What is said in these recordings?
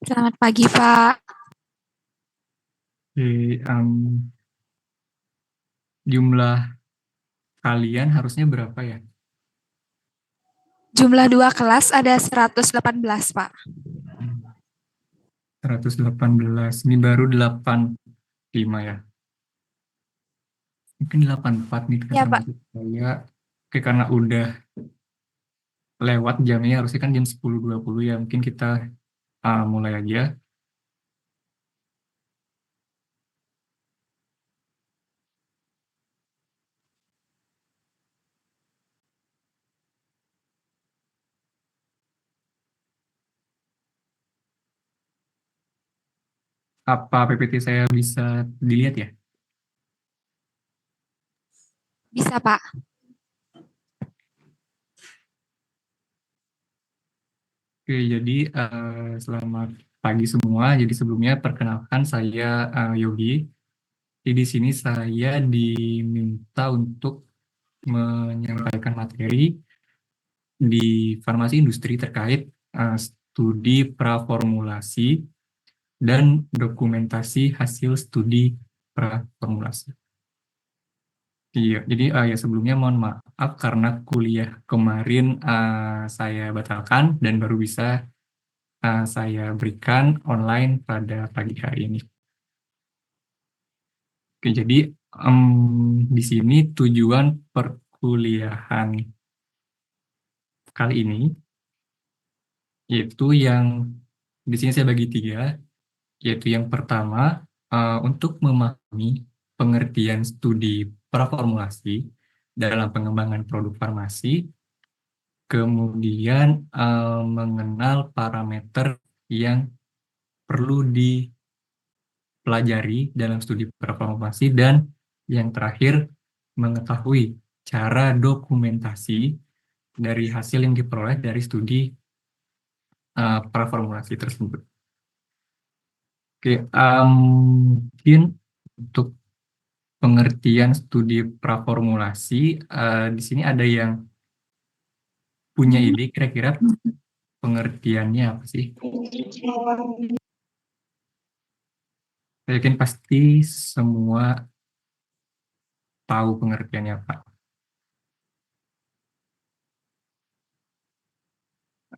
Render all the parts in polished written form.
Selamat pagi, Pak. Jumlah kalian harusnya berapa ya? Jumlah 2 kelas ada 118, Pak. 118. Ini baru 85 ya. Mungkin 84 nih kan Ya, Pak. termasuk saya. Oke, karena udah lewat jamnya, harusnya kan jam 10.20 ya. Mungkin kita mulai aja. Apa PPT saya bisa dilihat ya? Bisa, Pak. Oke, jadi selamat pagi semua. Jadi sebelumnya perkenalkan saya Yogi. Jadi di sini saya diminta untuk menyampaikan materi di farmasi industri terkait studi praformulasi dan dokumentasi hasil studi praformulasi. Iya, jadi ya sebelumnya mohon maaf karena kuliah kemarin saya batalkan dan baru bisa saya berikan online pada pagi hari ini. Oke, jadi di sini tujuan perkuliahan kali ini yaitu yang di sini saya bagi tiga, yaitu yang pertama untuk memahami pengertian studi praformulasi dalam pengembangan produk farmasi, kemudian mengenal parameter yang perlu dipelajari dalam studi praformulasi, dan yang terakhir mengetahui cara dokumentasi dari hasil yang diperoleh dari studi praformulasi tersebut. Oke, mungkin untuk pengertian studi praformulasi, di sini ada yang punya ide kira-kira pengertiannya apa sih? Saya yakin pasti semua tahu pengertiannya Pak.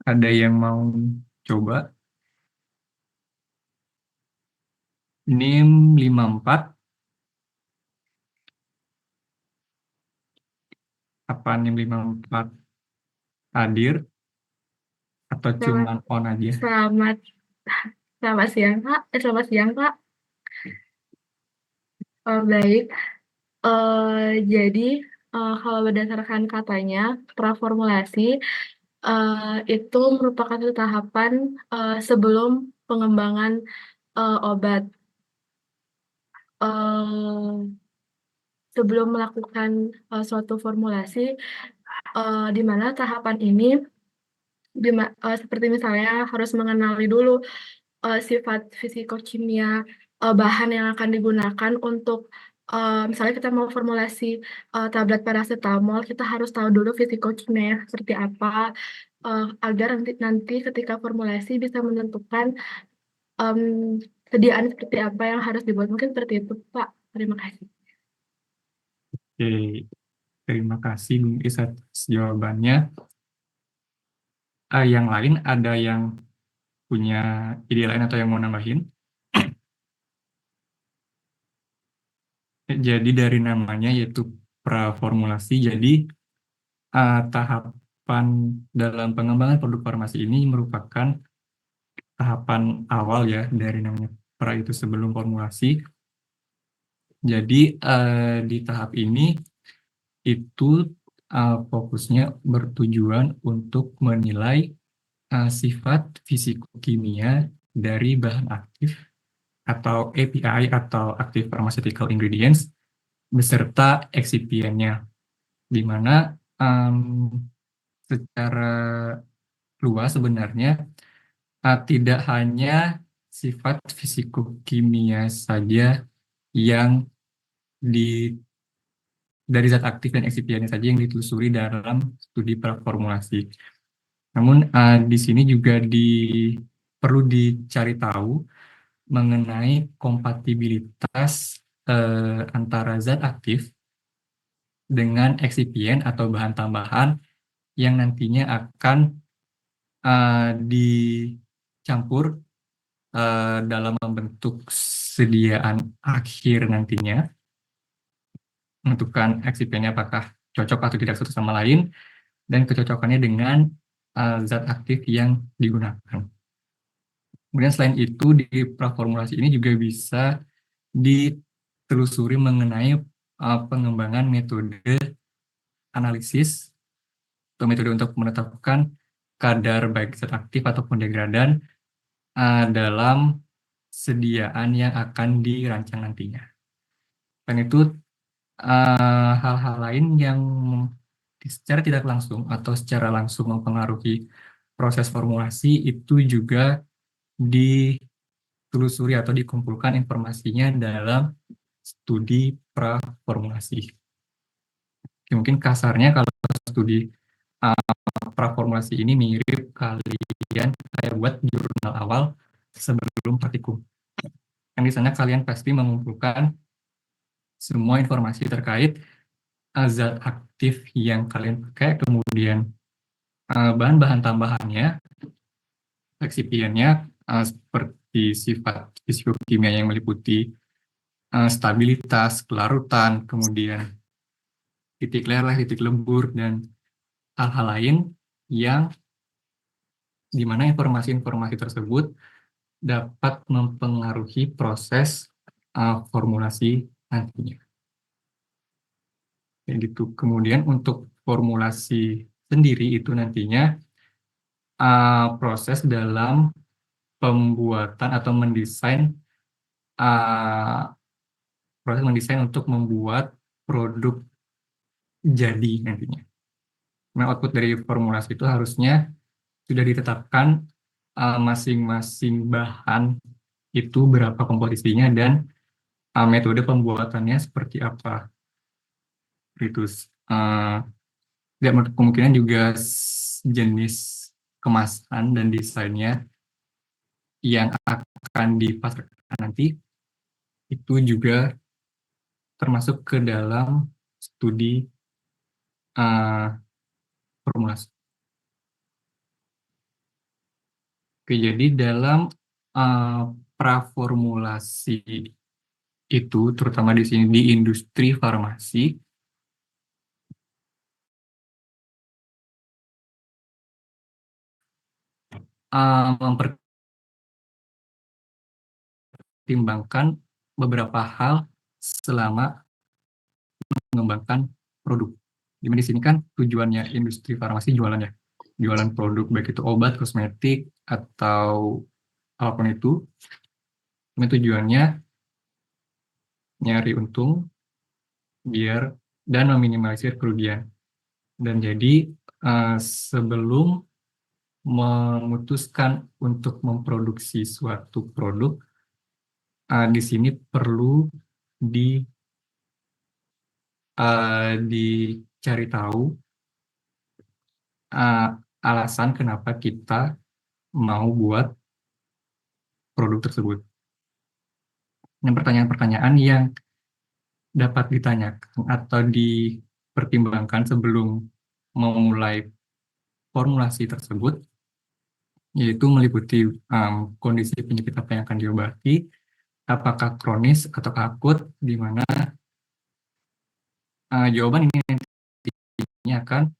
Ada yang mau coba? NIM 54, apa NIM 54 hadir atau Selamat, cuman on aja? selamat, selamat siang Kak. Selamat siang Kak. Baik. Jadi kalau berdasarkan katanya praformulasi itu merupakan satu tahapan sebelum pengembangan obat. Eh, Sebelum melakukan suatu formulasi, di mana tahapan ini seperti misalnya harus mengenali dulu sifat fisikokimia bahan yang akan digunakan untuk misalnya kita mau formulasi tablet paracetamol, kita harus tahu dulu fisikokimia seperti apa agar nanti ketika formulasi bisa menentukan em, sediaan seperti apa yang harus dibuat. Mungkin seperti itu, Pak. Terima kasih. Oke, terima kasih Bu Is atas jawabannya. Yang lain ada yang punya ide lain atau yang mau nambahin? Jadi dari namanya yaitu praformulasi, jadi tahapan dalam pengembangan produk farmasi ini merupakan tahapan awal ya dari namanya pra itu sebelum formulasi. Jadi di tahap ini itu fokusnya bertujuan untuk menilai sifat fisikokimia dari bahan aktif atau API atau Active Pharmaceutical Ingredients beserta excipientnya, di mana secara luas sebenarnya tidak hanya sifat fisikokimia saja yang di dari zat aktif dan excipientnya saja yang ditelusuri dalam studi praformulasi. Namun di sini juga perlu dicari tahu mengenai kompatibilitas antara zat aktif dengan eksipien atau bahan tambahan yang nantinya akan dicampur dalam membentuk sediaan akhir nantinya, menentukan eksipiennya apakah cocok atau tidak satu sama lain, dan kecocokannya dengan zat aktif yang digunakan. Kemudian selain itu, di praformulasi ini juga bisa ditelusuri mengenai pengembangan metode analisis atau metode untuk menetapkan kadar baik zat aktif ataupun degradan dalam sediaan yang akan dirancang nantinya. Dan itu hal-hal lain yang secara tidak langsung atau secara langsung mempengaruhi proses formulasi itu juga ditelusuri atau dikumpulkan informasinya dalam studi praformulasi. Mungkin kasarnya kalau studi praformulasi ini mirip kalian kayak buat jurnal awal sebelum praktikum. Yang di sana kalian pasti mengumpulkan semua informasi terkait zat aktif yang kalian pakai, kemudian bahan-bahan tambahannya, eksipiennya, seperti sifat fisikokimia yang meliputi stabilitas, kelarutan, kemudian titik leleh, titik lembur, dan hal-hal lain yang dimana informasi-informasi tersebut dapat mempengaruhi proses formulasi nantinya. Kayak gitu. Kemudian untuk formulasi sendiri itu nantinya proses dalam pembuatan atau proses mendesain untuk membuat produk jadi nantinya. Nah, output dari formulasi itu harusnya sudah ditetapkan masing-masing bahan itu berapa komposisinya dan metode pembuatannya seperti apa. Itu kemungkinan juga jenis kemasan dan desainnya yang akan dipasarkan nanti itu juga termasuk ke dalam studi formulasi. Oke, jadi dalam praformulasi itu, terutama di sini di industri farmasi, mempertimbangkan beberapa hal selama mengembangkan produk. Di sini kan tujuannya industri farmasi jualan produk baik itu obat, kosmetik, atau apapun itu. Ini tujuannya nyari untung dan meminimalisir kerugian. Dan jadi sebelum memutuskan untuk memproduksi suatu produk, di sini perlu dicari tahu alasan kenapa kita mau buat produk tersebut. Dan pertanyaan-pertanyaan yang dapat ditanyakan atau dipertimbangkan sebelum memulai formulasi tersebut, yaitu meliputi kondisi penyakit apa yang akan diobati, apakah kronis atau akut, di mana jawaban ini nantinya akan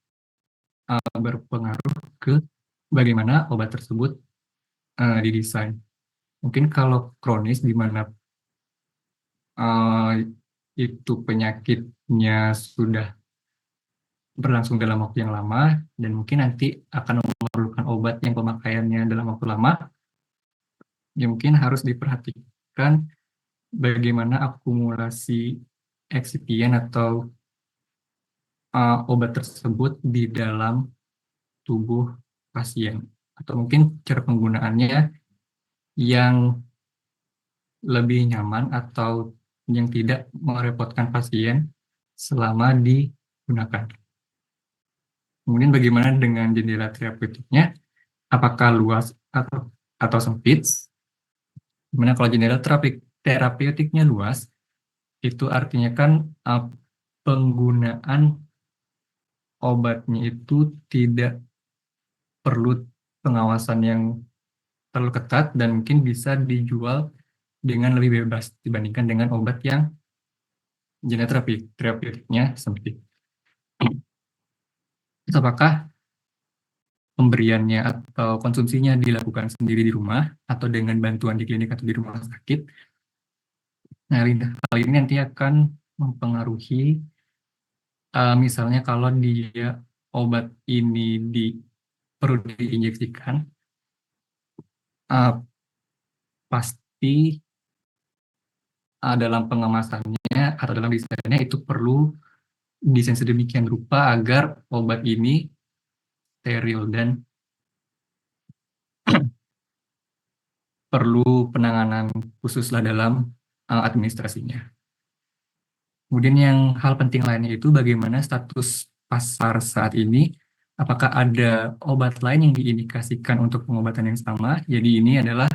berpengaruh ke bagaimana obat tersebut didesain. Mungkin kalau kronis, di mana itu penyakitnya sudah berlangsung dalam waktu yang lama, dan mungkin nanti akan memerlukan obat yang pemakaiannya dalam waktu lama, ya mungkin harus diperhatikan bagaimana akumulasi eksipien atau obat tersebut di dalam tubuh pasien, atau mungkin cara penggunaannya yang lebih nyaman atau yang tidak merepotkan pasien selama digunakan. Kemudian bagaimana dengan jendela terapeutiknya? Apakah luas atau atau sempit. Dimana kalau general terapeutiknya luas, itu artinya kan penggunaan obatnya itu tidak perlu pengawasan yang terlalu ketat dan mungkin bisa dijual dengan lebih bebas dibandingkan dengan obat yang jenis terapeutiknya sempit. Terus apakah pemberiannya atau konsumsinya dilakukan sendiri di rumah atau dengan bantuan di klinik atau di rumah sakit? Nah, hal ini nanti akan mempengaruhi misalnya kalau dia obat ini perlu diinjeksikan, pasti dalam pengemasannya atau dalam desainnya itu perlu desain sedemikian rupa agar obat ini steril dan perlu penanganan khususlah dalam administrasinya. Kemudian yang hal penting lainnya itu bagaimana status pasar saat ini, apakah ada obat lain yang diindikasikan untuk pengobatan yang sama. Jadi ini adalah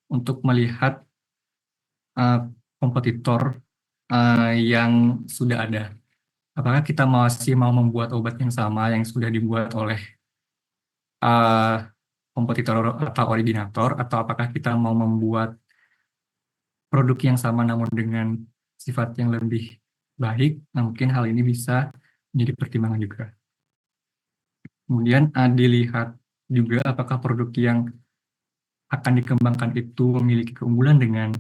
untuk melihat kompetitor yang sudah ada. Apakah kita masih mau membuat obat yang sama yang sudah dibuat oleh kompetitor atau originator, atau apakah kita mau membuat produk yang sama namun dengan sifat yang lebih baik. Nah, mungkin hal ini bisa menjadi pertimbangan juga. Kemudian dilihat juga apakah produk yang akan dikembangkan itu memiliki keunggulan dengan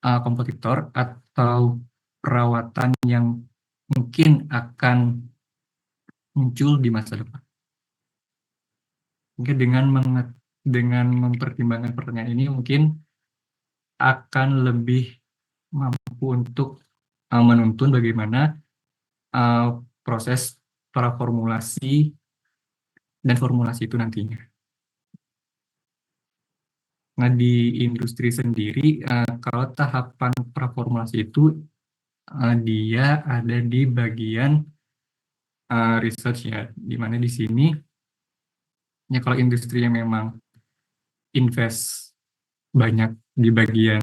kompetitor atau perawatan yang mungkin akan muncul di masa depan. Mungkin dengan mempertimbangkan pertanyaan ini mungkin akan lebih mampu untuk menuntun bagaimana proses praformulasi dan formulasi itu nantinya. Nah, di industri sendiri, kalau tahapan praformulasi itu dia ada di bagian research ya, di mana di sini ya kalau industri yang memang invest banyak di bagian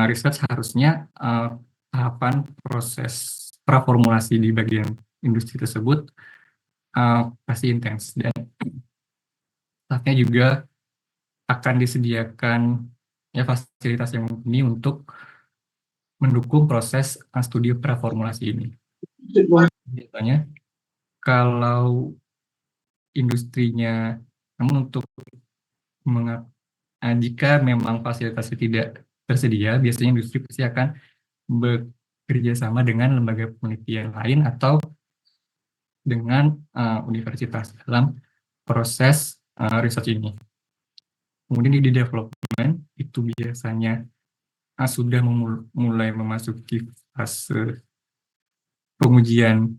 research, harusnya tahapan proses praformulasi di bagian industri tersebut pasti intens, dan staffnya juga akan disediakan ya fasilitas yang mumpuni untuk mendukung proses studi praformulasi ini. Biasanya kalau industrinya, namun untuk jika memang fasilitasnya tidak tersedia, biasanya industri pasti akan bekerja sama dengan lembaga penelitian lain atau dengan universitas dalam proses research ini. Kemudian di development itu biasanya sudah mulai memasuki fase pengujian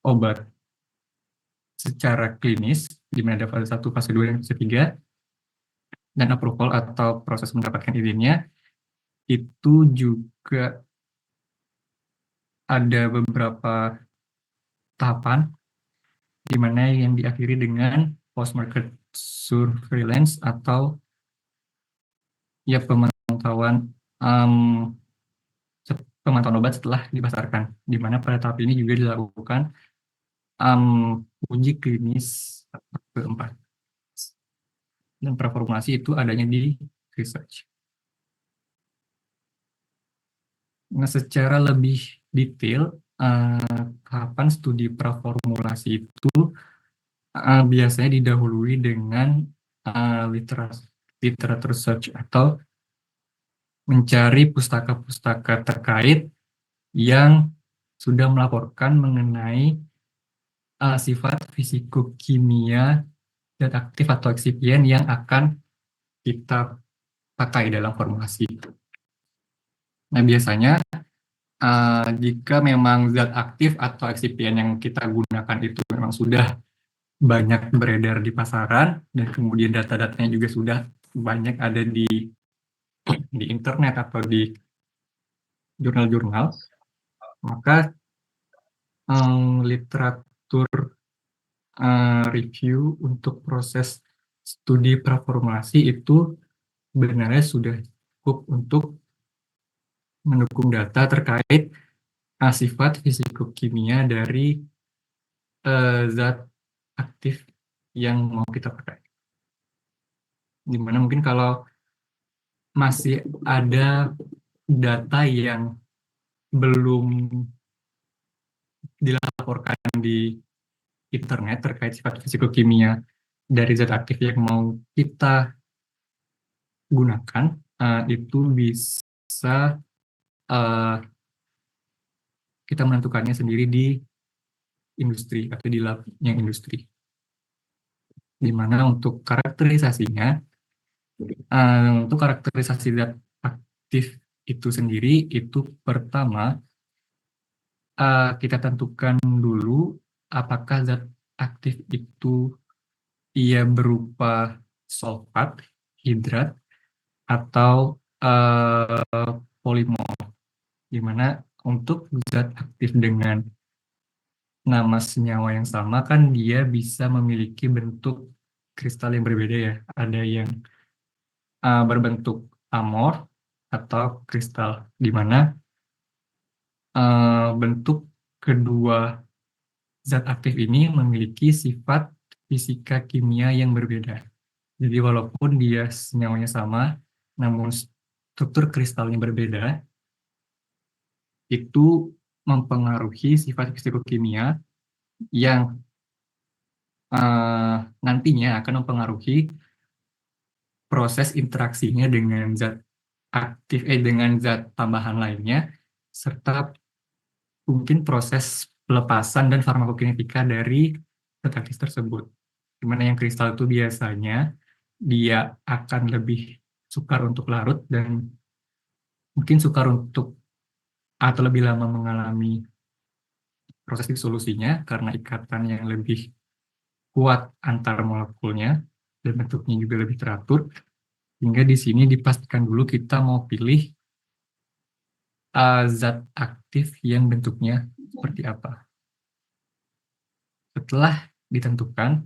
obat secara klinis, di mana ada fase 1, fase 2, dan fase 3, dan approval atau proses mendapatkan izinnya. Itu juga ada beberapa tahapan, di mana yang diakhiri dengan post-market surveillance atau ya pemantauan obat setelah dipasarkan, di mana pada tahap ini juga dilakukan uji klinis keempat. Dan praformulasi itu adanya di research. Nah, secara lebih detail, tahapan studi praformulasi itu biasanya didahului dengan literatur search atau mencari pustaka-pustaka terkait yang sudah melaporkan mengenai sifat fisikokimia dan aktif atau eksipien yang akan kita pakai dalam formulasi itu. Nah, biasanya jika memang zat aktif atau eksipien yang kita gunakan itu memang sudah banyak beredar di pasaran, dan kemudian data-datanya juga sudah banyak ada di internet atau di jurnal-jurnal, maka literatur review untuk proses studi praformulasi itu sebenarnya sudah cukup untuk mendukung data terkait sifat fisikokimia dari zat aktif yang mau kita pakai. Dimana mungkin kalau masih ada data yang belum dilaporkan di internet terkait sifat fisikokimia dari zat aktif yang mau kita gunakan, itu bisa kita menentukannya sendiri di industri atau di labnya industri. Di mana untuk karakterisasinya, untuk karakterisasi zat aktif itu sendiri, itu pertama kita tentukan dulu apakah zat aktif itu ia berupa sulfat, hidrat, atau polimor. Di mana untuk zat aktif dengan nama senyawa yang sama kan dia bisa memiliki bentuk kristal yang berbeda ya. Ada yang berbentuk amor atau kristal, di mana bentuk kedua zat aktif ini memiliki sifat fisika kimia yang berbeda. Jadi walaupun dia senyawanya sama, namun struktur kristalnya berbeda, itu mempengaruhi sifat fisikokimia yang nantinya akan mempengaruhi proses interaksinya dengan zat aktif dengan zat tambahan lainnya, serta mungkin proses pelepasan dan farmakokinetika dari zat aktif tersebut. Dimana yang kristal itu biasanya dia akan lebih sukar untuk larut dan mungkin sukar untuk atau lebih lama mengalami proses disolusinya karena ikatan yang lebih kuat antar molekulnya dan bentuknya juga lebih teratur. Hingga di sini dipastikan dulu kita mau pilih zat aktif yang bentuknya seperti apa. Setelah ditentukan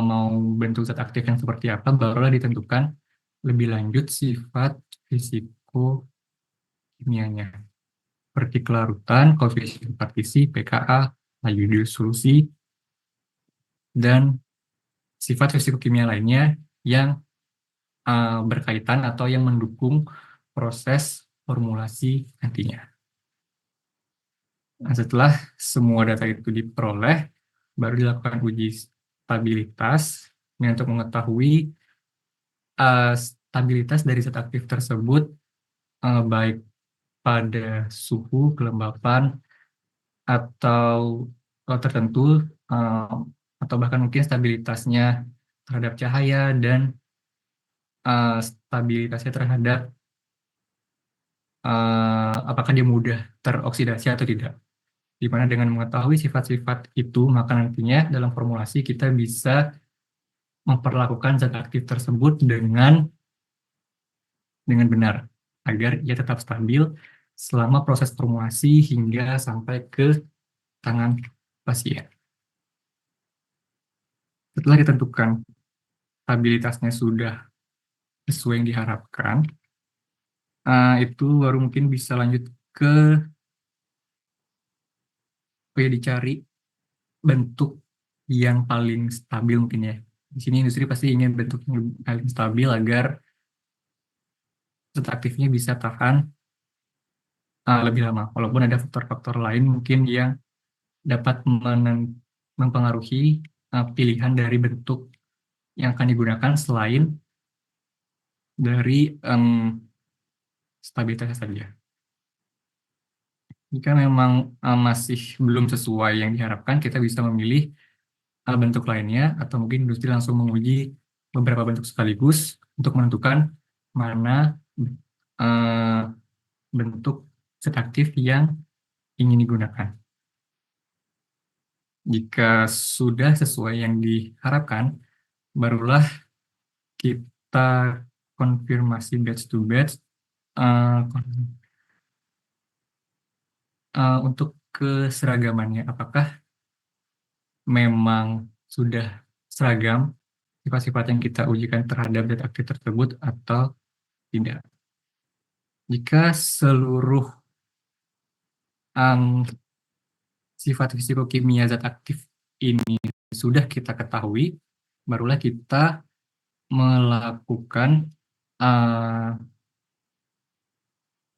mau bentuk zat aktif yang seperti apa, barulah ditentukan lebih lanjut sifat fisikokimianya, seperti kelarutan, koefisien partisi, pKa, laju disolusi, dan sifat fisikokimia lainnya yang berkaitan atau yang mendukung proses formulasi nantinya. Nah, setelah semua data itu diperoleh, baru dilakukan uji stabilitas untuk mengetahui stabilitas dari zat aktif tersebut, baik pada suhu, kelembapan, atau tertentu, atau bahkan mungkin stabilitasnya terhadap cahaya dan stabilitasnya terhadap apakah dia mudah teroksidasi atau tidak. Di mana dengan mengetahui sifat-sifat itu, maka nantinya dalam formulasi kita bisa memperlakukan zat aktif tersebut dengan benar, agar ia tetap stabil selama proses formulasi hingga sampai ke tangan pasien. Setelah ditentukan stabilitasnya sudah sesuai yang diharapkan, itu baru mungkin bisa lanjut ke dicari bentuk yang paling stabil mungkin ya. Di sini industri pasti ingin bentuk yang paling stabil agar zat aktifnya bisa tahan lebih lama. Walaupun ada faktor-faktor lain mungkin yang dapat mempengaruhi pilihan dari bentuk yang akan digunakan selain dari stabilitasnya saja. Jika memang masih belum sesuai yang diharapkan, kita bisa memilih bentuk lainnya, atau mungkin industri langsung menguji beberapa bentuk sekaligus untuk menentukan mana bentuk zat aktif yang ingin digunakan. Jika sudah sesuai yang diharapkan, barulah kita konfirmasi batch to batch untuk keseragamannya. Apakah memang sudah seragam sifat-sifat yang kita ujikan terhadap zat aktif tersebut atau tidak. Jika seluruh sifat fisikokimia zat aktif ini sudah kita ketahui, barulah kita melakukan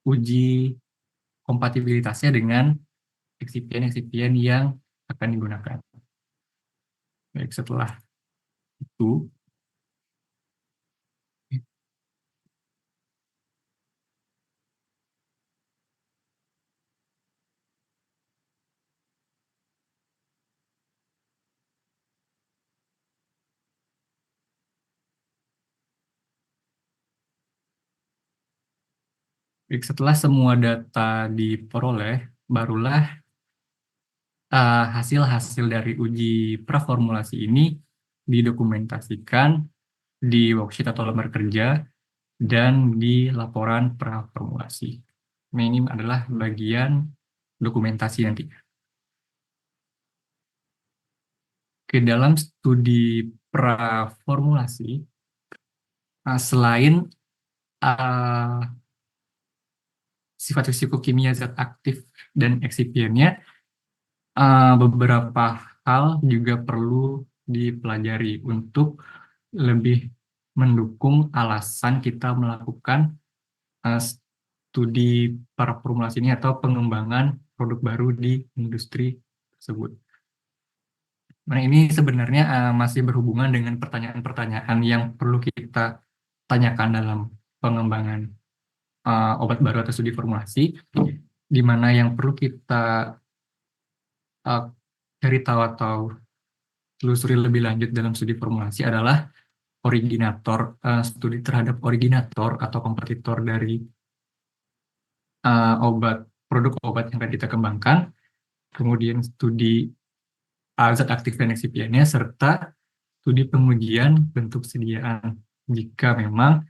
uji kompatibilitasnya dengan eksipien-eksipien yang akan digunakan. Baik, setelah itu, setelah semua data diperoleh, barulah hasil-hasil dari uji praformulasi ini didokumentasikan di worksheet atau lembar kerja dan di laporan praformulasi. Nah, ini adalah bagian dokumentasi nanti. Ke dalam studi praformulasi, selain sifat fisikokimia zat aktif dan eksipiennya, beberapa hal juga perlu dipelajari untuk lebih mendukung alasan kita melakukan studi praformulasi ini atau pengembangan produk baru di industri tersebut. Nah, ini sebenarnya masih berhubungan dengan pertanyaan-pertanyaan yang perlu kita tanyakan dalam pengembangan obat baru atau studi formulasi, di mana yang perlu kita cari tahu atau telusuri lebih lanjut dalam studi formulasi adalah originator, studi terhadap originator atau kompetitor dari produk obat yang akan kita kembangkan, kemudian studi zat aktif dan eksipiennya, serta studi pengujian bentuk sediaan jika memang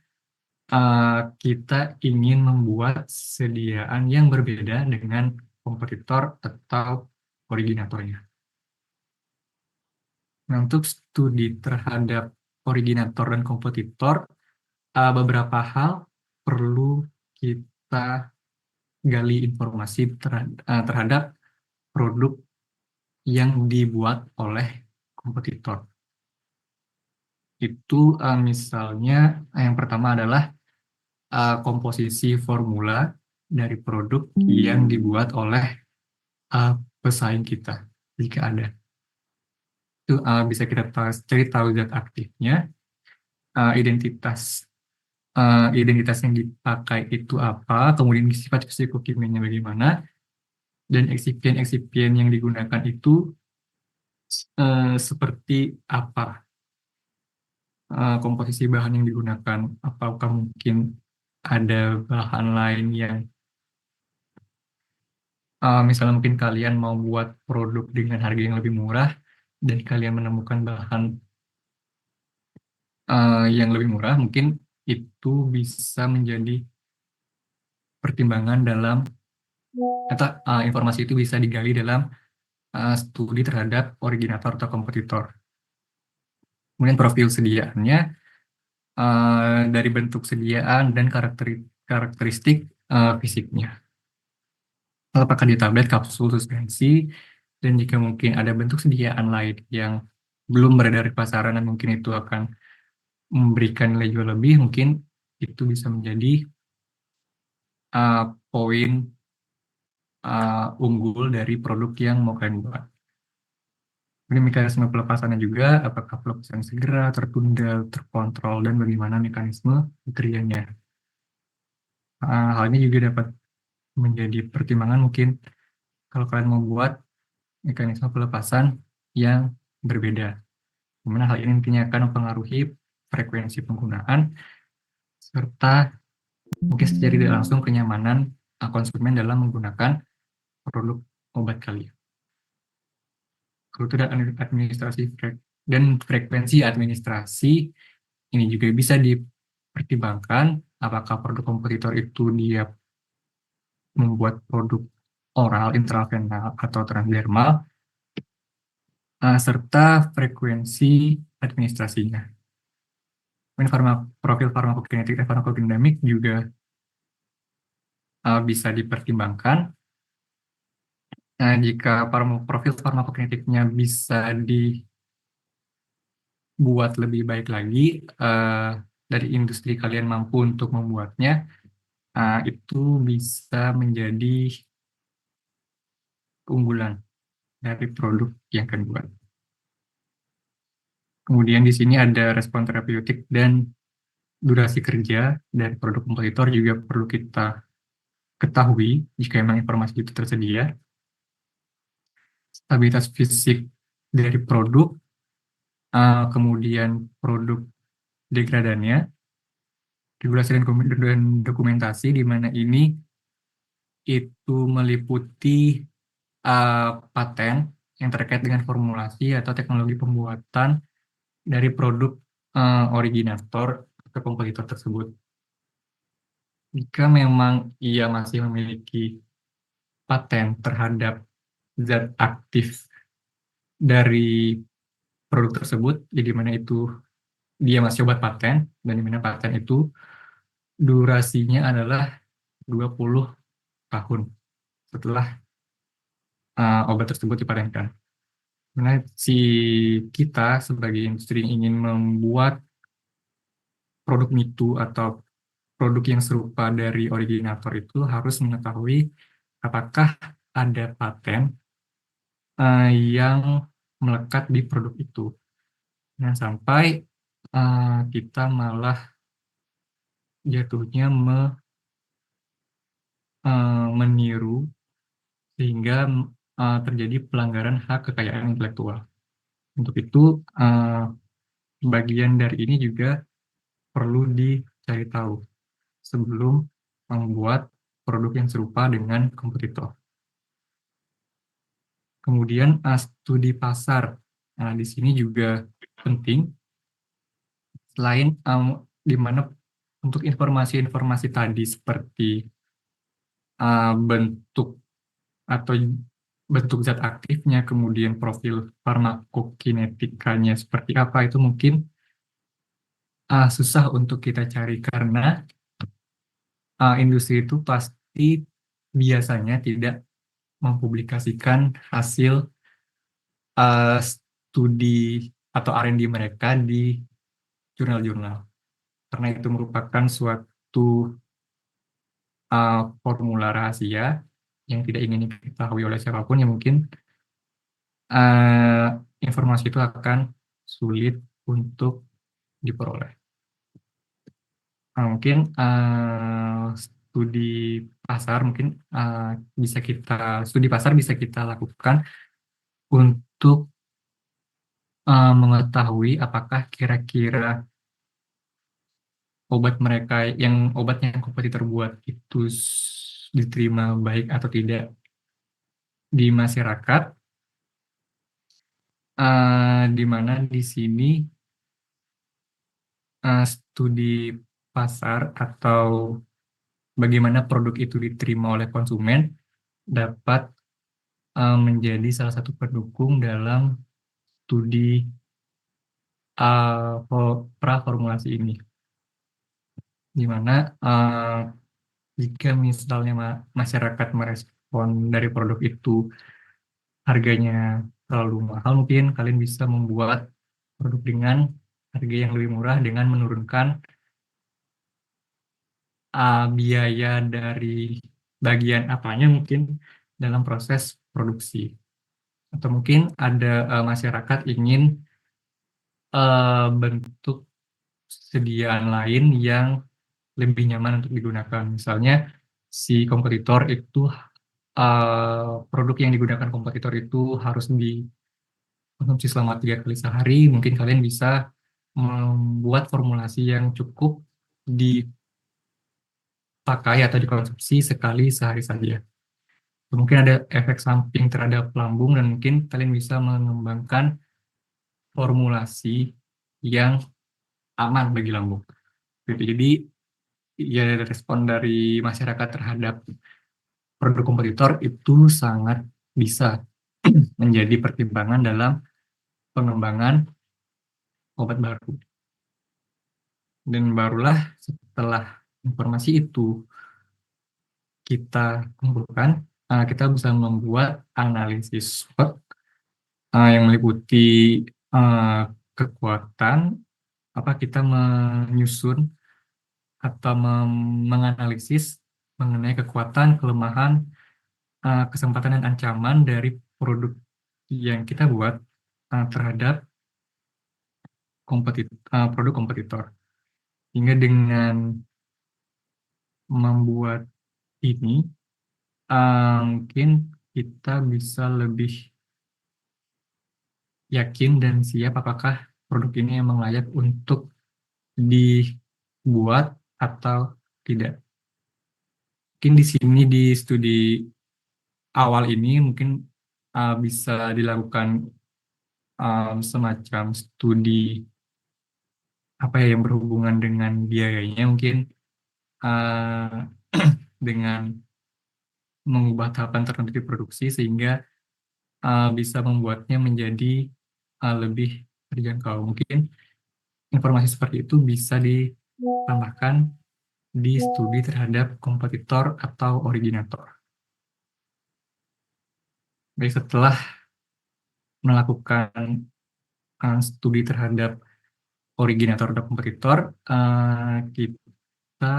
kita ingin membuat sediaan yang berbeda dengan kompetitor atau originatornya. Nah, untuk studi terhadap originator dan kompetitor, beberapa hal perlu kita gali informasi terhadap produk yang dibuat oleh kompetitor. Itu misalnya yang pertama adalah komposisi formula dari produk yang dibuat oleh pesaing kita, jika ada. Itu bisa kita cari tahu zat aktifnya, identitas yang dipakai itu apa, kemudian sifat fisikokimianya bagaimana, dan eksipien-eksipien yang digunakan itu seperti apa, komposisi bahan yang digunakan, apakah mungkin ada bahan lain yang misalnya mungkin kalian mau buat produk dengan harga yang lebih murah dan kalian menemukan bahan yang lebih murah, mungkin itu bisa menjadi pertimbangan dalam atau informasi itu bisa digali dalam studi terhadap originator atau kompetitor. Kemudian profil sediaannya dari bentuk sediaan dan karakteristik fisiknya. Apakah di tablet, kapsul, suspensi, dan jika mungkin ada bentuk sediaan lain yang belum beredar di pasaran dan mungkin itu akan memberikan nilai jual lebih, mungkin itu bisa menjadi poin unggul dari produk yang mau kalian buat. Kemudian mekanisme pelepasannya juga, apakah pelepasan segera, tertunda, terkontrol, dan bagaimana mekanisme pekerjaannya. Hal ini juga dapat menjadi pertimbangan mungkin kalau kalian mau buat mekanisme pelepasan yang berbeda. Dimana hal ini nantinya akan mempengaruhi frekuensi penggunaan, serta mungkin secara tidak langsung kenyamanan konsumen dalam menggunakan produk obat kalian. Kalau tidak administrasi dan frekuensi administrasi ini juga bisa dipertimbangkan apakah produk kompetitor itu dia membuat produk oral, intravenal, atau transdermal, serta frekuensi administrasinya. Profil farmakokinetik dan farmakodinamik juga bisa dipertimbangkan. Nah, jika profil farmakokinetiknya bisa dibuat lebih baik lagi, dari industri kalian mampu untuk membuatnya, itu bisa menjadi keunggulan dari produk yang akan dibuat. Kemudian di sini ada respon terapeutik dan durasi kerja dari produk kompetitor juga perlu kita ketahui jika memang informasi itu tersedia. Stabilitas fisik dari produk, kemudian produk degradannya, regulasi dan dokumentasi, di mana ini itu meliputi paten yang terkait dengan formulasi atau teknologi pembuatan dari produk originator atau kompetitor tersebut. Jika memang ia masih memiliki paten terhadap zat aktif dari produk tersebut, jadi mana itu dia masih obat paten, dan di mana paten itu durasinya adalah 20 tahun setelah obat tersebut dipatenkan. Karena kita sebagai industri yang ingin membuat produk MITU atau produk yang serupa dari originator itu harus mengetahui apakah ada paten yang melekat di produk itu. Nah, sampai kita malah jatuhnya meniru sehingga terjadi pelanggaran hak kekayaan intelektual. Untuk itu, bagian dari ini juga perlu dicari tahu sebelum membuat produk yang serupa dengan kompetitor. Kemudian studi pasar. Nah, di sini juga penting, selain di mana untuk informasi-informasi tadi seperti bentuk atau bentuk zat aktifnya, kemudian profil farmakokinetikanya seperti apa, itu mungkin susah untuk kita cari karena industri itu pasti biasanya tidak mempublikasikan hasil studi atau R&D mereka di jurnal-jurnal, karena itu merupakan suatu formula rahasia yang tidak ingin diketahui oleh siapapun, yang mungkin informasi itu akan sulit untuk diperoleh. Mungkin studi pasar bisa kita lakukan untuk mengetahui apakah kira-kira obat yang kompetitor buat itu diterima baik atau tidak di masyarakat, di mana di sini studi pasar atau bagaimana produk itu diterima oleh konsumen dapat menjadi salah satu pendukung dalam studi praformulasi ini, di mana jika misalnya masyarakat merespon dari produk itu harganya terlalu mahal, mungkin kalian bisa membuat produk dengan harga yang lebih murah dengan menurunkan biaya dari bagian apanya mungkin dalam proses produksi. Atau mungkin ada masyarakat ingin bentuk sediaan lain yang lebih nyaman untuk digunakan. Misalnya si kompetitor itu produk yang digunakan kompetitor itu harus dikonsumsi selama 3 kali sehari. Mungkin kalian bisa membuat formulasi yang cukup dipakai atau dikonsumsi sekali sehari saja. Mungkin ada efek samping terhadap lambung, dan mungkin kalian bisa mengembangkan formulasi yang aman bagi lambung. Jadi ya, respon dari masyarakat terhadap produk kompetitor itu sangat bisa menjadi pertimbangan dalam pengembangan obat baru. Dan barulah setelah informasi itu kita kumpulkan, kita bisa membuat analisis SWOT yang meliputi kekuatan, kita menyusun atau menganalisis mengenai kekuatan, kelemahan, kesempatan dan ancaman dari produk yang kita buat terhadap produk kompetitor. Hingga dengan membuat ini, mungkin kita bisa lebih yakin dan siap apakah produk ini emang layak untuk dibuat atau tidak. Mungkin di sini di studi awal ini mungkin bisa dilakukan semacam studi yang berhubungan dengan biayanya, mungkin dengan mengubah tahapan tertentu di produksi sehingga bisa membuatnya menjadi lebih terjangkau. Mungkin informasi seperti itu bisa ditambahkan di studi terhadap kompetitor atau originator. Baik, setelah melakukan studi terhadap originator atau kompetitor, kita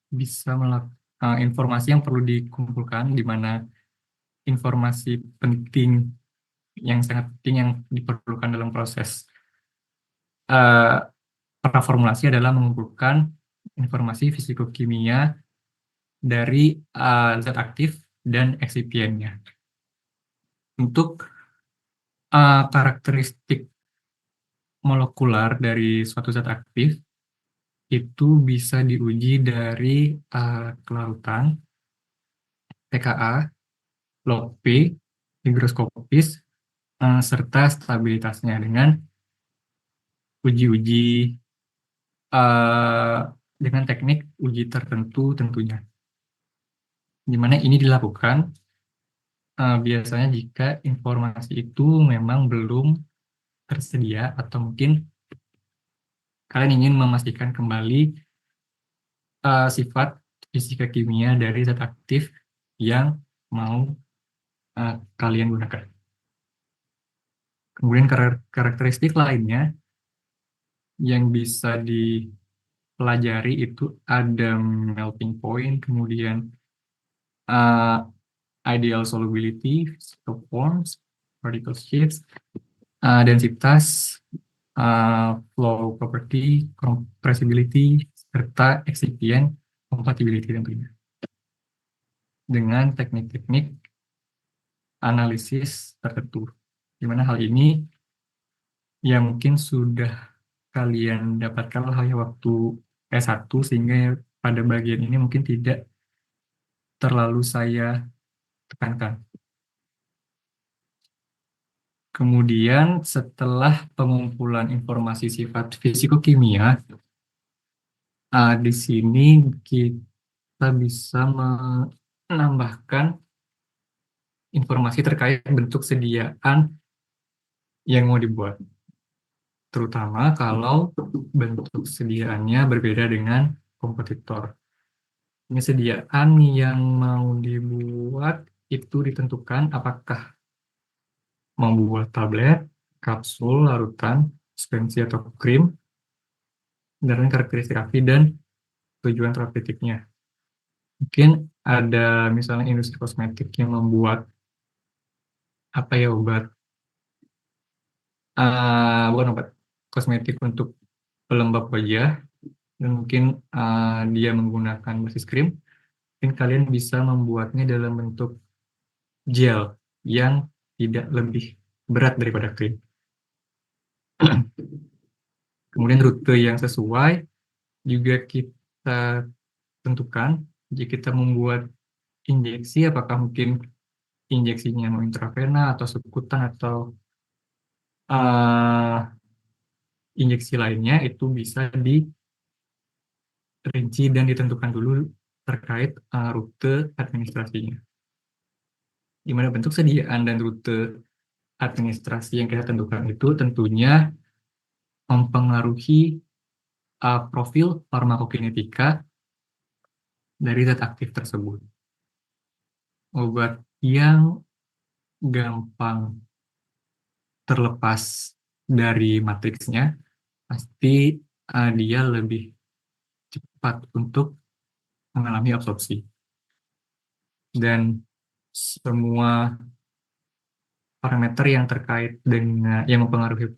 bisa melakukan informasi yang perlu dikumpulkan, di mana informasi penting yang sangat penting yang diperlukan dalam proses praformulasi adalah mengumpulkan informasi fisikokimia dari zat aktif dan excipientnya. Untuk karakteristik molekular dari suatu zat aktif itu bisa diuji dari kelarutan, pKa, log P, higroskopis, serta stabilitasnya dengan uji-uji dengan teknik uji tertentu tentunya. Di mana ini dilakukan biasanya jika informasi itu memang belum tersedia atau mungkin kalian ingin memastikan kembali sifat fisika kimia dari zat aktif yang mau kalian gunakan. Kemudian karakteristik lainnya yang bisa dipelajari itu ada melting point, kemudian ideal solubility, physical forms, particle shapes, densitas, flow property, compressibility, serta excipient compatibility tentunya. Dengan teknik-teknik analisis tertentu. Di mana hal ini yang mungkin sudah kalian dapatkan waktu S1, sehingga pada bagian ini mungkin tidak terlalu saya tekankan. Kemudian setelah pengumpulan informasi sifat fisikokimia, di sini kita bisa menambahkan informasi terkait bentuk sediaan yang mau dibuat. Terutama kalau bentuk sediaannya berbeda dengan kompetitor. Ini sediaan yang mau dibuat itu ditentukan apakah membuat tablet, kapsul, larutan, suspensi atau krim, dan karakteristik api dan tujuan terapeutiknya. Mungkin ada misalnya industri kosmetik yang membuat obat, bukan obat, kosmetik untuk pelembab wajah, dan mungkin dia menggunakan basis krim. Mungkin kalian bisa membuatnya dalam bentuk gel yang tidak lebih berat daripada krim. Kemudian rute yang sesuai juga kita tentukan. Jika kita membuat injeksi, apakah mungkin injeksinya mau intravena atau subkutan atau injeksi lainnya, itu bisa dirinci dan ditentukan dulu terkait rute administrasinya. Di mana bentuk sediaan dan rute administrasi yang kita tentukan itu tentunya mempengaruhi profil farmakokinetika dari zat aktif tersebut. Obat yang gampang terlepas dari matriksnya, pasti dia lebih cepat untuk mengalami absorpsi. Dan semua parameter yang terkait dengan yang mempengaruhi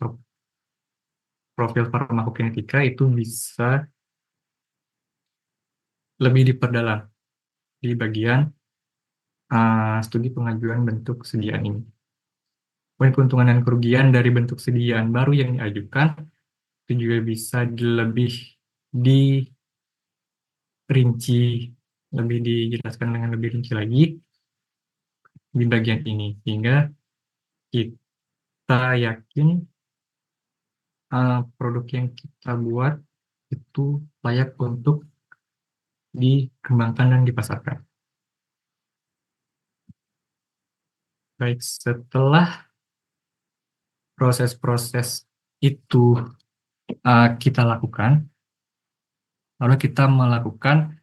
profil farmakokinetika itu bisa lebih diperdalam di bagian studi pengajuan bentuk kesediaan ini. Poin keuntungan dan kerugian dari bentuk sediaan baru yang diajukan itu juga bisa lebih dirinci, lebih dijelaskan dengan lebih rinci lagi di bagian ini, sehingga kita yakin produk yang kita buat itu layak untuk dikembangkan dan dipasarkan. Baik, setelah proses-proses itu kita lakukan, lalu kita melakukan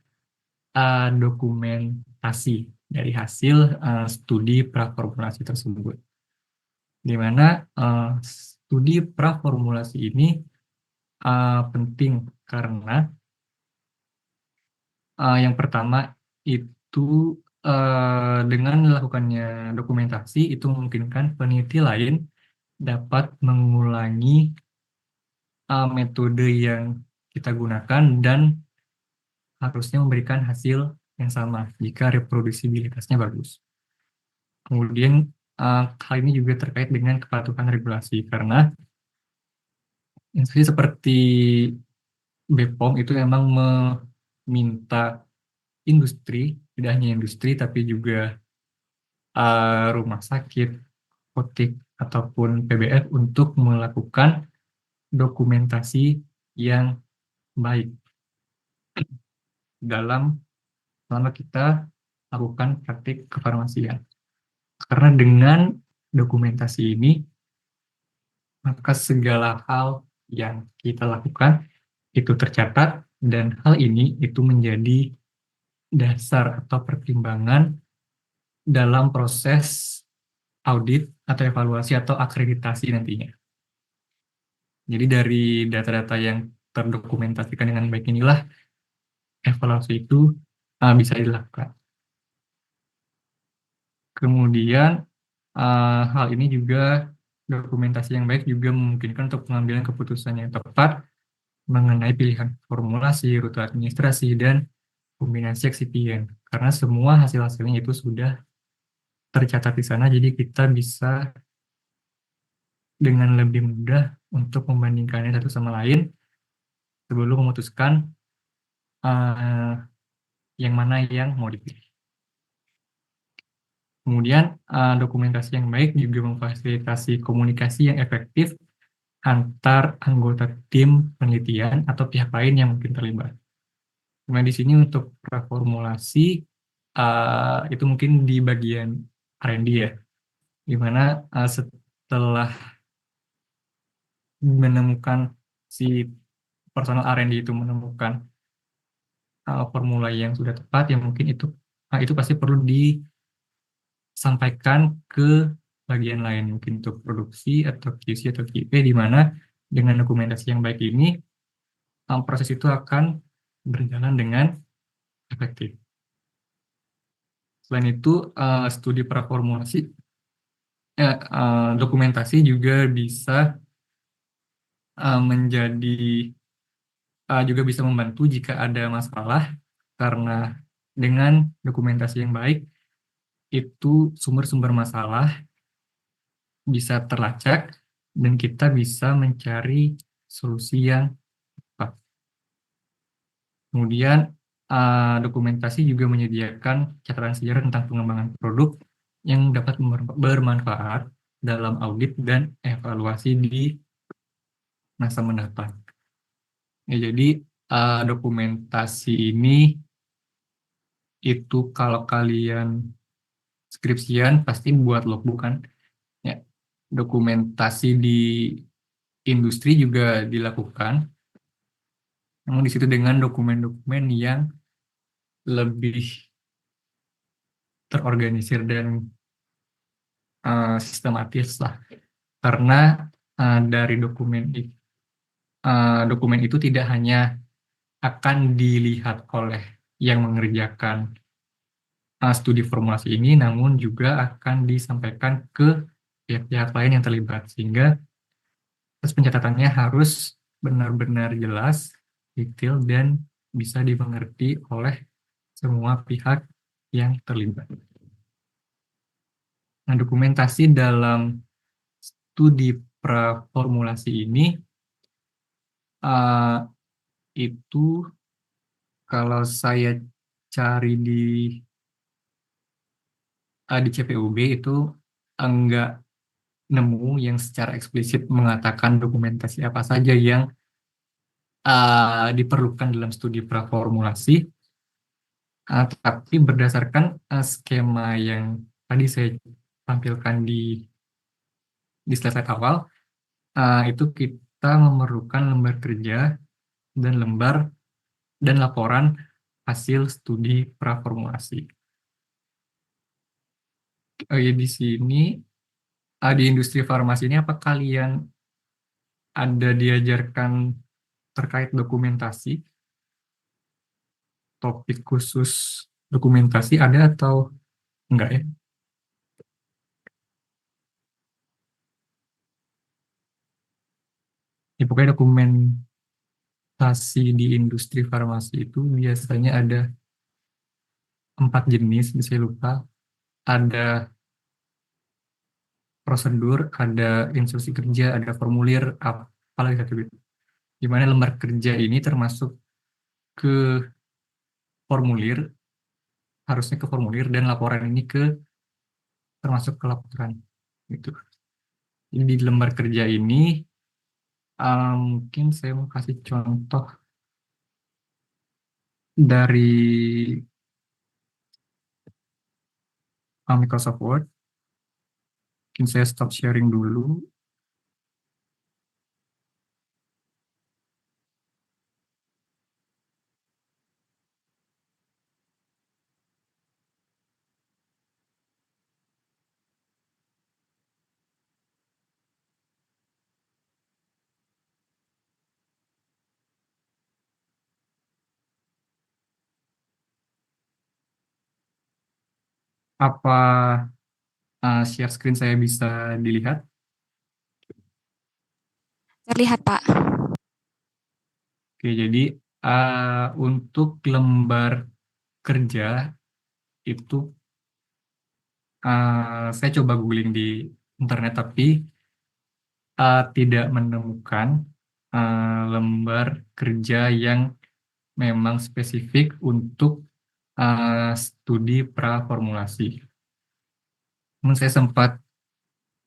dokumentasi dari hasil studi praformulasi tersebut. Di mana studi praformulasi ini penting karena yang pertama itu dengan melakukannya dokumentasi itu memungkinkan peneliti lain dapat mengulangi metode yang kita gunakan dan harusnya memberikan hasil yang sama jika reproduksibilitasnya bagus. Kemudian hal ini juga terkait dengan kepatuhan regulasi karena instansi seperti BPOM itu memang meminta industri, tidak hanya industri tapi juga rumah sakit, apotek ataupun PBF untuk melakukan dokumentasi yang baik selama kita lakukan praktik kefarmasian. Karena dengan dokumentasi ini, maka segala hal yang kita lakukan itu tercatat dan hal ini itu menjadi dasar atau pertimbangan dalam proses audit atau evaluasi atau akreditasi nantinya. Jadi dari data-data yang terdokumentasikan dengan baik inilah evaluasi itu bisa dilakukan. Kemudian hal ini juga dokumentasi yang baik juga memungkinkan untuk pengambilan keputusan yang tepat mengenai pilihan formulasi, rute administrasi, dan kombinasi eksipien. Karena semua hasil-hasilnya itu sudah tercatat di sana, jadi kita bisa dengan lebih mudah untuk membandingkannya satu sama lain sebelum memutuskan yang mana yang mau dipilih. Kemudian dokumentasi yang baik juga memfasilitasi komunikasi yang efektif antar anggota tim penelitian atau pihak lain yang mungkin terlibat. Nah, di sini untuk praformulasi itu mungkin di bagian R&D ya, di mana setelah menemukan si personal R&D itu menemukan formula yang sudah tepat, yang mungkin itu pasti perlu disampaikan ke bagian lain, mungkin untuk produksi atau QC atau QP, di mana dengan dokumentasi yang baik ini proses itu akan berjalan dengan efektif. Selain itu, studi praformulasi, dokumentasi juga bisa juga bisa membantu jika ada masalah, karena dengan dokumentasi yang baik, itu sumber-sumber masalah bisa terlacak dan kita bisa mencari solusi yang tepat. Kemudian dokumentasi juga menyediakan catatan sejarah tentang pengembangan produk yang dapat bermanfaat dalam audit dan evaluasi di masa mendatang. Ya, jadi dokumentasi ini itu kalau kalian skripsian pasti buat logbook kan. Ya, dokumentasi di industri juga dilakukan. namun di situ dengan dokumen-dokumen yang lebih terorganisir dan sistematis lah. Karena dari dokumen itu tidak hanya akan dilihat oleh yang mengerjakan studi formulasi ini, namun juga akan disampaikan ke pihak-pihak lain yang terlibat, sehingga proses pencatatannya harus benar-benar jelas, detail, dan bisa dimengerti oleh semua pihak yang terlibat. Nah, dokumentasi dalam studi praformulasi ini itu kalau saya cari di CPUB itu enggak nemu yang secara eksplisit mengatakan dokumentasi apa saja yang diperlukan dalam studi praformulasi, tapi berdasarkan skema yang tadi saya tampilkan di slide awal, itu kita memerlukan lembar kerja dan laporan hasil studi praformulasi. Di sini di industri farmasi ini apa kalian ada diajarkan terkait dokumentasi? Topik khusus dokumentasi ada atau enggak ya? Ya pokoknya dokumentasi di industri farmasi itu biasanya ada 4 jenis, saya lupa. Ada prosedur, ada instruksi kerja, ada formulir, apalagi satu gitu. Di mana lembar kerja ini termasuk ke formulir, harusnya ke formulir, dan laporan ini termasuk ke laporan. Gitu. Jadi di lembar kerja ini, mungkin saya mau kasih contoh dari Microsoft Word. Mungkin saya stop sharing dulu. Apa share screen saya bisa dilihat? Terlihat, Pak. Oke, jadi untuk lembar kerja itu saya coba googling di internet, tapi tidak menemukan lembar kerja yang memang spesifik untuk studi praformulasi. Namun saya sempat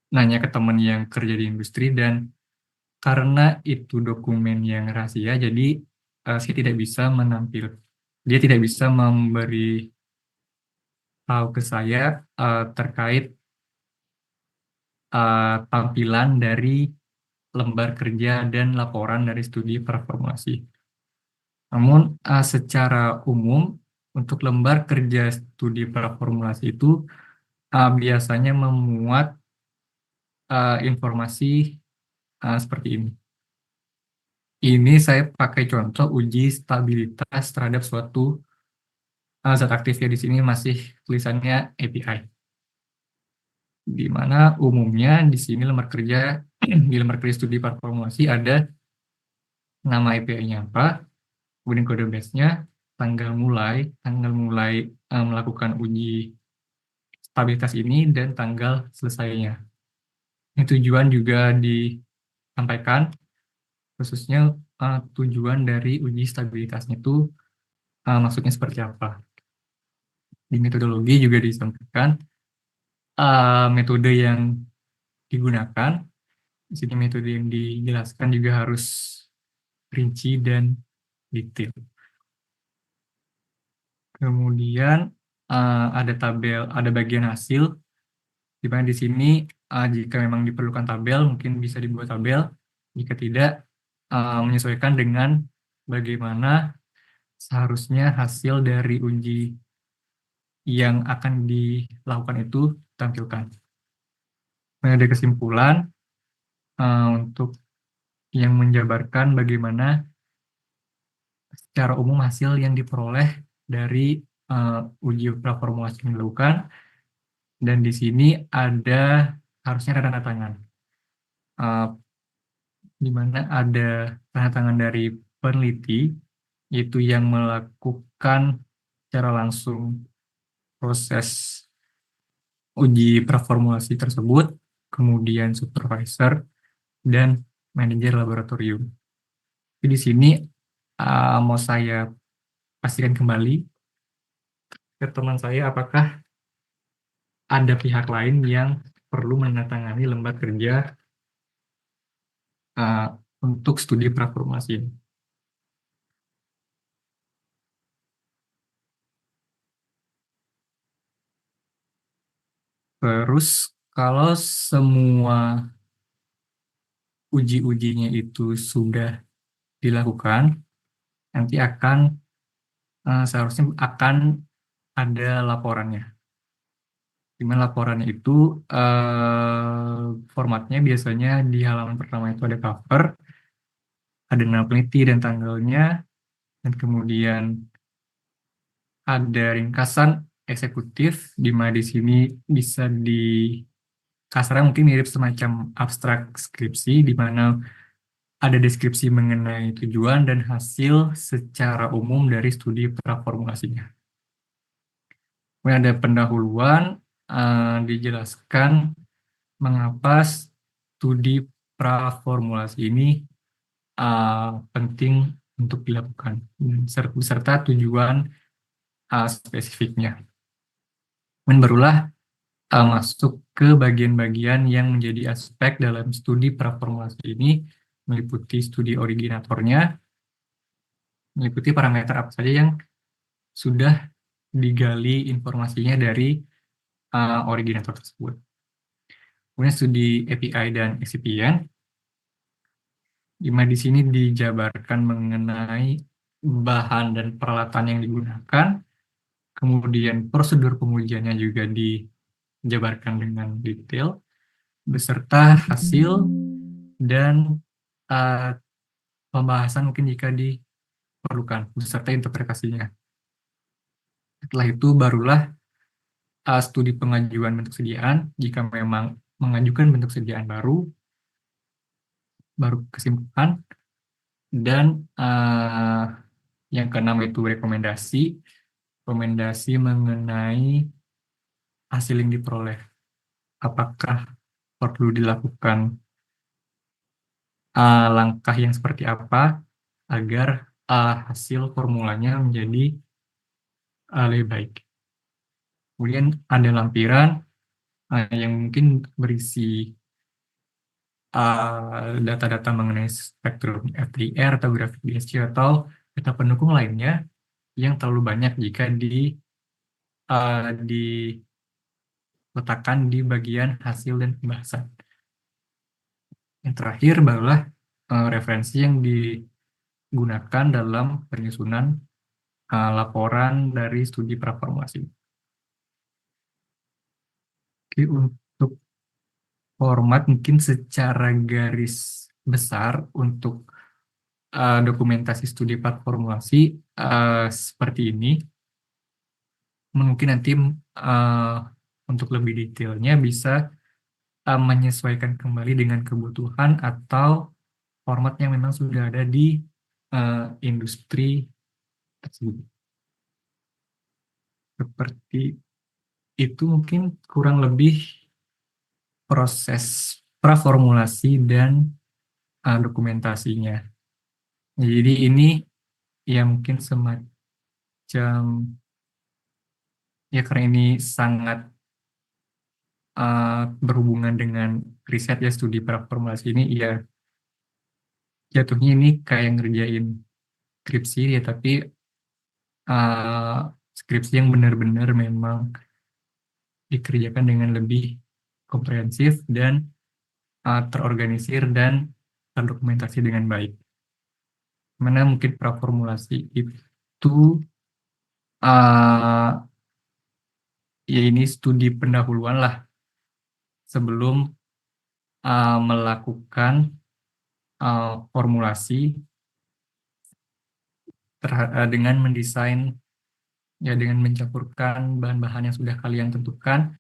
nanya ke teman yang kerja di industri, dan karena itu dokumen yang rahasia, jadi saya tidak bisa dia tidak bisa memberi tahu ke saya terkait tampilan dari lembar kerja dan laporan dari studi praformulasi. Namun secara umum untuk lembar kerja studi praformulasi itu biasanya memuat informasi seperti ini. Ini saya pakai contoh uji stabilitas terhadap suatu zat aktif, ya di sini masih tulisannya API. Di mana umumnya di sini lembar kerja di lembar kerja studi praformulasi ada nama API-nya apa, kemudian kode base-nya, tanggal mulai melakukan uji stabilitas ini, dan tanggal selesainya. Ini tujuan juga disampaikan, khususnya tujuan dari uji stabilitasnya itu maksudnya seperti apa. Di metodologi juga disampaikan metode yang digunakan. Di sini metode yang dijelaskan juga harus rinci dan detail. Kemudian ada bagian hasil, di mana di sini jika memang diperlukan tabel, mungkin bisa dibuat tabel. Jika tidak, menyesuaikan dengan bagaimana seharusnya hasil dari uji yang akan dilakukan itu tampilkan. Ada kesimpulan untuk yang menjabarkan bagaimana secara umum hasil yang diperoleh dari uji praformulasi yang dilakukan, dan di sini ada harusnya ada tanda tangan, di mana ada tanda tangan dari peneliti, yaitu yang melakukan secara langsung proses uji praformulasi tersebut, kemudian supervisor, dan manajer laboratorium. Di sini mau saya pastikan kembali ke teman saya apakah ada pihak lain yang perlu menandatangani lembar kerja untuk studi praformulasi ini. Terus kalau semua uji-ujinya itu sudah dilakukan, nanti akan seharusnya akan ada laporannya. Di mana laporannya itu formatnya biasanya di halaman pertama itu ada cover, ada nama peneliti dan tanggalnya, dan kemudian ada ringkasan eksekutif, di mana di sini bisa kasarnya mungkin mirip semacam abstrak skripsi, di mana ada deskripsi mengenai tujuan dan hasil secara umum dari studi praformulasinya. Kemudian ada pendahuluan, dijelaskan mengapa studi praformulasi ini penting untuk dilakukan, beserta tujuan spesifiknya. Kemudian barulah masuk ke bagian-bagian yang menjadi aspek dalam studi praformulasi ini, meliputi studi originatornya, meliputi parameter apa saja yang sudah digali informasinya dari originator tersebut. Kemudian studi API dan excipient, di mana di sini dijabarkan mengenai bahan dan peralatan yang digunakan, kemudian prosedur pengujiannya juga dijabarkan dengan detail, beserta hasil dan pembahasan mungkin jika diperlukan, beserta interpretasinya. Setelah itu barulah studi pengajuan bentuk sediaan, jika memang mengajukan bentuk sediaan baru kesimpulan, dan yang keenam itu rekomendasi mengenai hasil yang diperoleh. Apakah perlu dilakukan langkah yang seperti apa agar hasil formulanya menjadi lebih baik. Kemudian ada lampiran yang mungkin berisi data-data mengenai spektrum FDR atau grafik DSC atau data pendukung lainnya yang terlalu banyak jika diletakkan di bagian hasil dan pembahasan. Yang terakhir barulah referensi yang digunakan dalam penyusunan laporan dari studi praformulasi. Oke, untuk format mungkin secara garis besar untuk dokumentasi studi praformulasi seperti ini. Mungkin nanti untuk lebih detailnya bisa menyesuaikan kembali dengan kebutuhan atau format yang memang sudah ada di industri tersebut. Seperti itu mungkin kurang lebih proses praformulasi dan dokumentasinya. Jadi ini ya mungkin semacam, ya karena ini sangat berhubungan dengan riset ya, studi praformulasi ini ya jatuhnya ini kayak ngerjain skripsi ya, tapi skripsi yang benar-benar memang dikerjakan dengan lebih komprehensif dan terorganisir dan terdokumentasi dengan baik. Mana mungkin praformulasi itu uh, ya ini studi pendahuluan lah sebelum melakukan formulasi dengan mendesain ya dengan mencampurkan bahan-bahan yang sudah kalian tentukan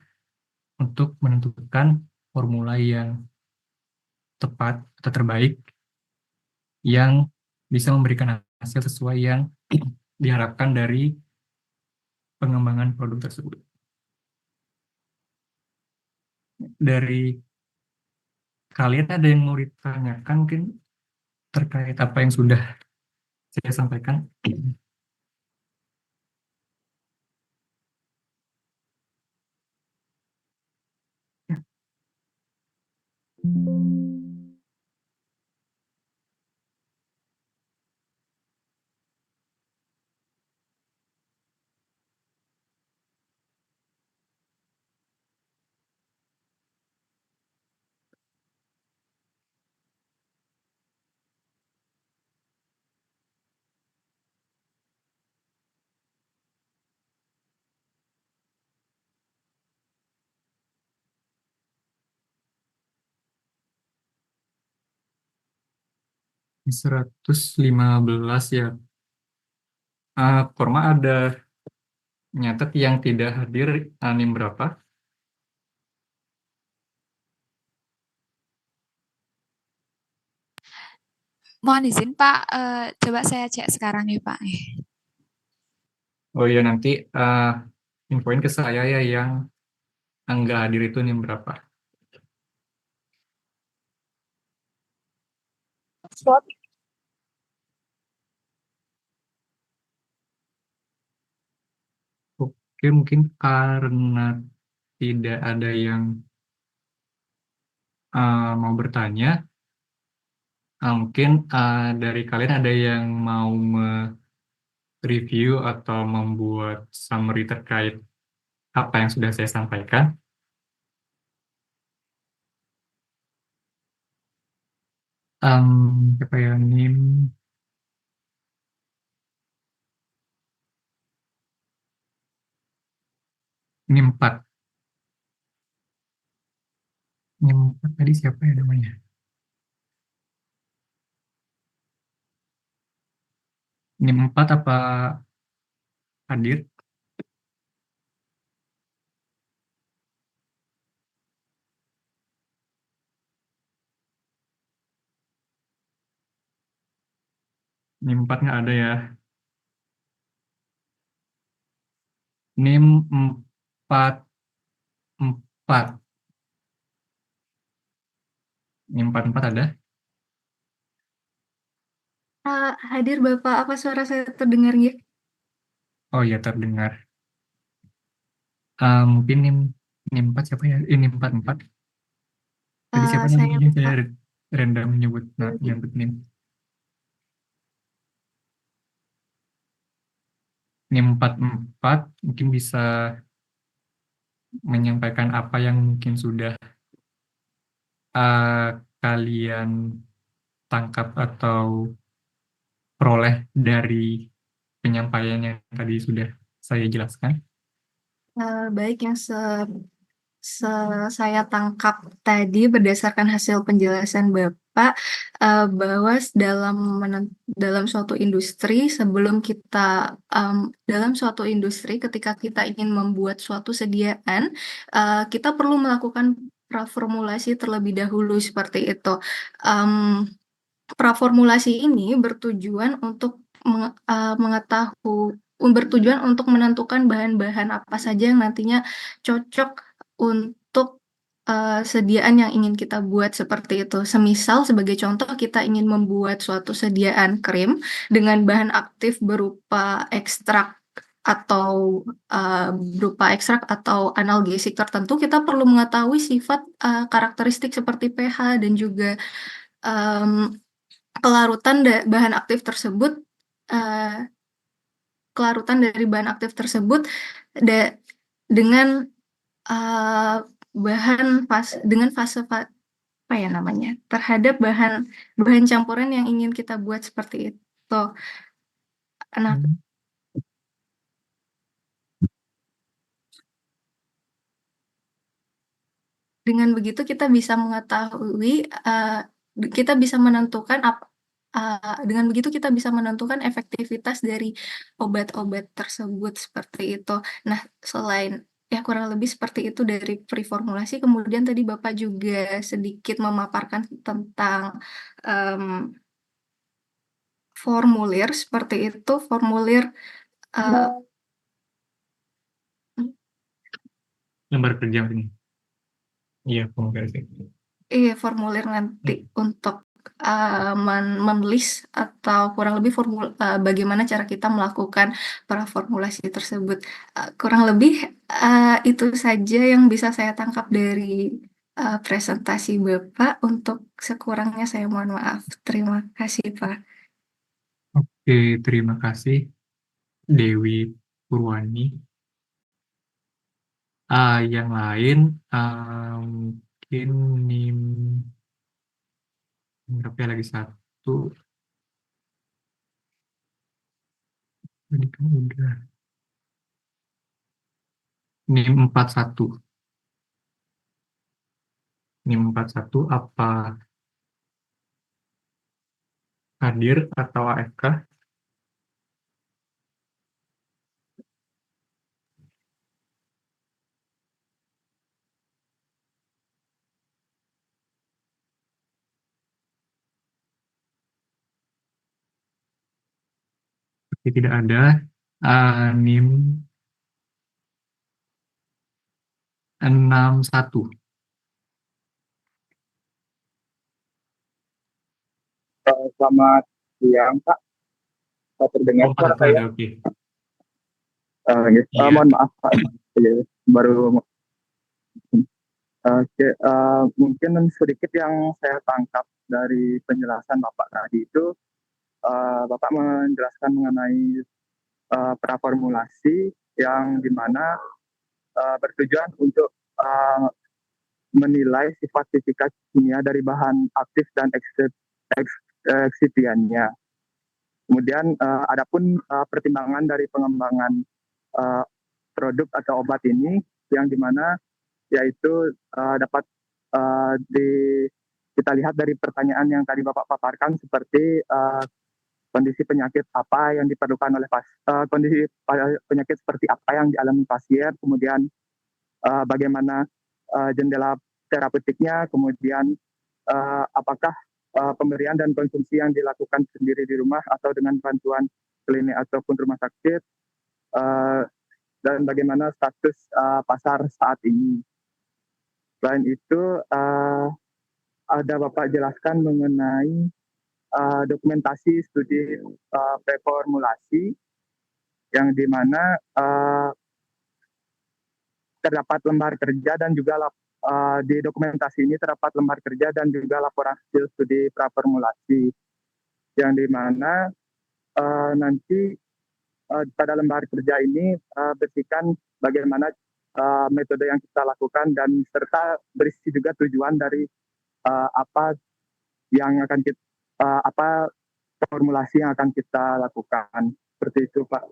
untuk menentukan formula yang tepat atau terbaik yang bisa memberikan hasil sesuai yang diharapkan dari pengembangan produk tersebut. Dari kalian ada yang mau ditanyakan mungkin terkait apa yang sudah saya sampaikan? Di 115 ya. Korma ada nyatet yang tidak hadir NIM berapa? Mohon izin Pak, coba saya cek sekarang nih Pak. Oh iya nanti infoin ke saya ya yang nggak hadir itu NIM berapa. Oke, mungkin karena tidak ada yang mau bertanya, mungkin dari kalian ada yang mau review atau membuat summary terkait apa yang sudah saya sampaikan. Apa ya, NIM NIM 4. NIM 4 tadi siapa ya namanya? NIM 4 apa hadir? NIM 4 nggak ada ya. NIM 44. NIM 44 ada? Hadir Bapak, apa suara saya terdengar ya? Oh iya terdengar. Mungkin NIM 4 siapa ya? NIM 44. Tadi siapa Saya namanya? Saya Pak. random nyebut NIM. NIM 44 mungkin bisa menyampaikan apa yang mungkin sudah kalian tangkap atau peroleh dari penyampaian yang tadi sudah saya jelaskan. Baik, yang saya tangkap tadi berdasarkan hasil penjelasan Bapak, bahwa dalam suatu industri sebelum kita dalam suatu industri ketika kita ingin membuat suatu sediaan, kita perlu melakukan praformulasi terlebih dahulu seperti itu. Em, Praformulasi ini bertujuan untuk menentukan bahan-bahan apa saja yang nantinya cocok untuk sediaan yang ingin kita buat seperti itu. Semisal sebagai contoh kita ingin membuat suatu sediaan krim dengan bahan aktif atau berupa ekstrak atau analgesik tertentu, kita perlu mengetahui sifat karakteristik seperti pH dan juga em, kelarutan bahan aktif tersebut, eh, kelarutan dari bahan aktif tersebut da- dengan eh, dengan fase apa ya namanya, terhadap bahan bahan campuran yang ingin kita buat seperti itu. itu. Nah, dengan begitu kita bisa mengetahui, kita bisa menentukan dengan begitu kita bisa menentukan efektivitas dari obat-obat tersebut seperti itu. Nah, selain ya kurang lebih seperti itu dari preformulasi. Kemudian tadi Bapak juga sedikit memaparkan tentang em, formulir seperti itu, formulir eh, Lembar kerja ini. Iya, komunikasi. iya, formulir nanti untuk menulis atau kurang lebih bagaimana cara kita melakukan praformulasi tersebut. Kurang lebih itu saja yang bisa saya tangkap dari presentasi Bapak. Untuk sekurangnya saya mohon maaf. Terima kasih, Pak. Oke, terima kasih Dewi Purwani. Yang lain mungkin NIM berapa ya, lagi satu. Ini kan udah. NIM 41. NIM 41 apa hadir atau AFK? Seperti tidak ada. NIM 61. Selamat siang, Pak. Saya terdengar Oh, suara 41 saya. ada, oke. Iya. Iya. Mohon maaf, Pak. Iya, baru. Oke, mungkin sedikit yang saya tangkap dari penjelasan Bapak tadi itu, Bapak menjelaskan mengenai praformulasi yang dimana bertujuan untuk menilai sifat fisika kimia dari bahan aktif dan eksipiennya. Kemudian adapun pertimbangan dari pengembangan produk atau obat ini yang dimana yaitu dapat kita lihat dari pertanyaan yang tadi Bapak paparkan seperti kondisi penyakit apa yang diperlukan oleh kondisi penyakit seperti apa yang dialami pasien, kemudian bagaimana jendela terapeutiknya, kemudian apakah pemberian dan konsumsi yang dilakukan sendiri di rumah atau dengan bantuan klinik ataupun rumah sakit, dan bagaimana status pasar saat ini. Selain itu, ada Bapak jelaskan mengenai dokumentasi studi preformulasi yang dimana terdapat lembar kerja dan juga di dokumentasi ini terdapat lembar kerja dan juga laporan hasil studi praformulasi yang dimana nanti pada lembar kerja ini berisikan bagaimana metode yang kita lakukan dan serta berisi juga tujuan dari apa yang akan kita apa formulasi yang akan kita lakukan. Seperti itu, Pak.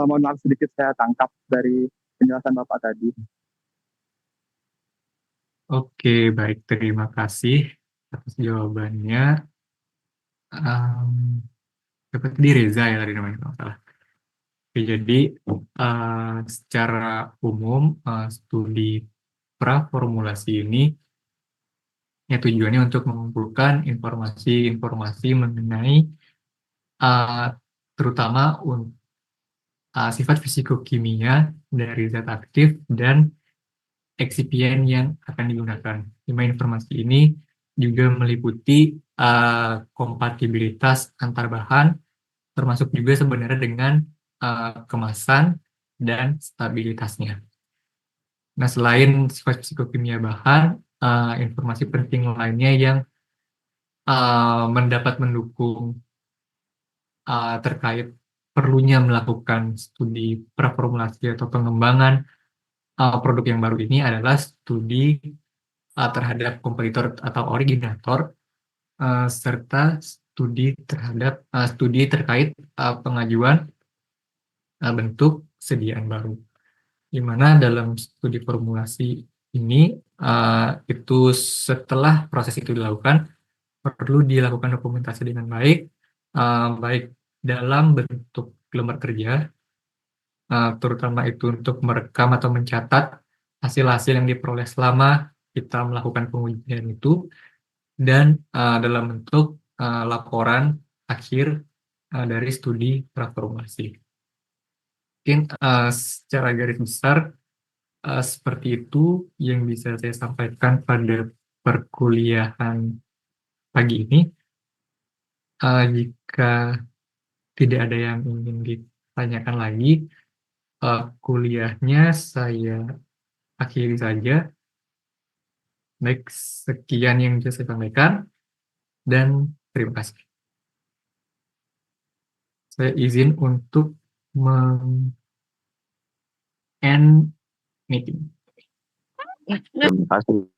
Mohon maaf sedikit saya tangkap dari penjelasan Bapak tadi. Oke, baik. Terima kasih atas jawabannya. Dapat di Reza ya tadi namanya, kalau salah. Oke, jadi secara umum studi praformulasi ini ya tujuannya untuk mengumpulkan informasi-informasi mengenai terutama sifat fisikokimia dari zat aktif dan eksipien yang akan digunakan. 5 informasi ini juga meliputi kompatibilitas antar bahan, termasuk juga sebenarnya dengan kemasan dan stabilitasnya. Nah, selain sifat psikokimia bahan, informasi penting lainnya yang mendapat mendukung terkait perlunya melakukan studi praformulasi atau pengembangan produk yang baru ini adalah studi terhadap kompetitor atau originator serta studi terkait pengajuan bentuk sediaan baru. Di mana dalam studi formulasi ini itu setelah proses itu dilakukan perlu dilakukan dokumentasi dengan baik, baik dalam bentuk lembar kerja, terutama itu untuk merekam atau mencatat hasil-hasil yang diperoleh selama kita melakukan pengujian itu, dan dalam bentuk laporan akhir dari studi praformulasi. Mungkin secara garis besar seperti itu yang bisa saya sampaikan pada perkuliahan pagi ini. Jika tidak ada yang ingin ditanyakan lagi, kuliahnya saya akhiri saja. Baik, sekian yang bisa saya sampaikan, dan terima kasih. Saya izin untuk end meeting. Terima kasih.